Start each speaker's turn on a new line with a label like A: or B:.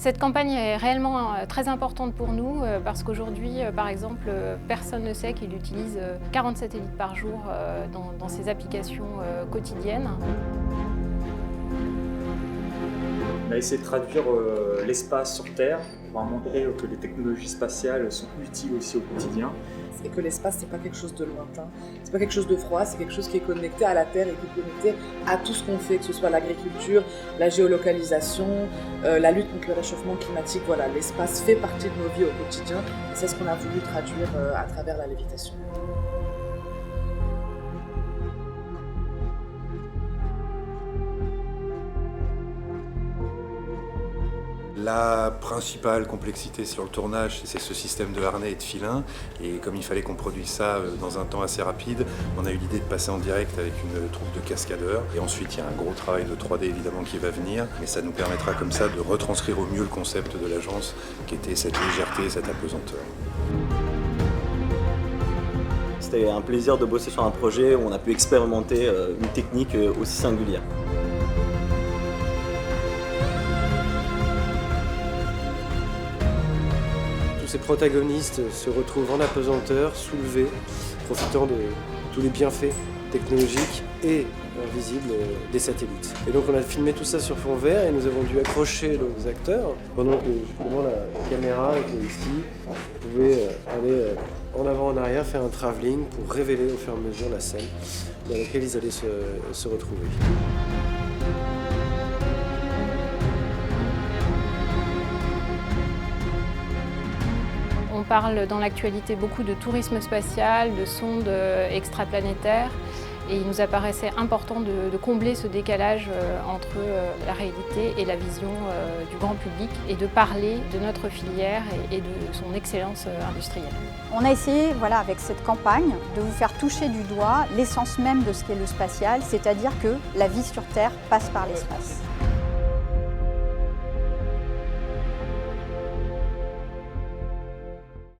A: Cette campagne est réellement très importante pour nous parce qu'aujourd'hui, par exemple, personne ne sait qu'il utilise 40 satellites par jour dans ses applications quotidiennes.
B: On a essayé de traduire l'espace sur Terre pour montrer que les technologies spatiales sont utiles aussi au quotidien.
C: Et que l'espace, c'est pas quelque chose de lointain, c'est pas quelque chose de froid, c'est quelque chose qui est connecté à la Terre et qui est connecté à tout ce qu'on fait, que ce soit l'agriculture, la géolocalisation, la lutte contre le réchauffement climatique. Voilà, l'espace fait partie de nos vies au quotidien et c'est ce qu'on a voulu traduire à travers la lévitation.
D: La principale complexité sur le tournage, c'est ce système de harnais et de filins. Et comme il fallait qu'on produise ça dans un temps assez rapide, on a eu l'idée de passer en direct avec une troupe de cascadeurs. Et ensuite, il y a un gros travail de 3D évidemment qui va venir. Mais ça nous permettra comme ça de retranscrire au mieux le concept de l'agence, qui était cette légèreté, cette apesanteur.
E: C'était un plaisir de bosser sur un projet où on a pu expérimenter une technique aussi singulière.
F: Ces protagonistes se retrouvent en apesanteur, soulevés, profitant de tous les bienfaits technologiques et visibles des satellites. Et donc on a filmé tout ça sur fond vert et nous avons dû accrocher nos acteurs pendant que justement la caméra était ici. Vous pouvez aller en avant en arrière, faire un travelling pour révéler au fur et à mesure la scène dans laquelle ils allaient se retrouver.
A: On parle dans l'actualité beaucoup de tourisme spatial, de sondes extraplanétaires et il nous apparaissait important de combler ce décalage entre la réalité et la vision du grand public et de parler de notre filière et de son excellence industrielle.
G: On a essayé, voilà, avec cette campagne, de vous faire toucher du doigt l'essence même de ce qu'est le spatial, c'est-à-dire que la vie sur Terre passe par l'espace.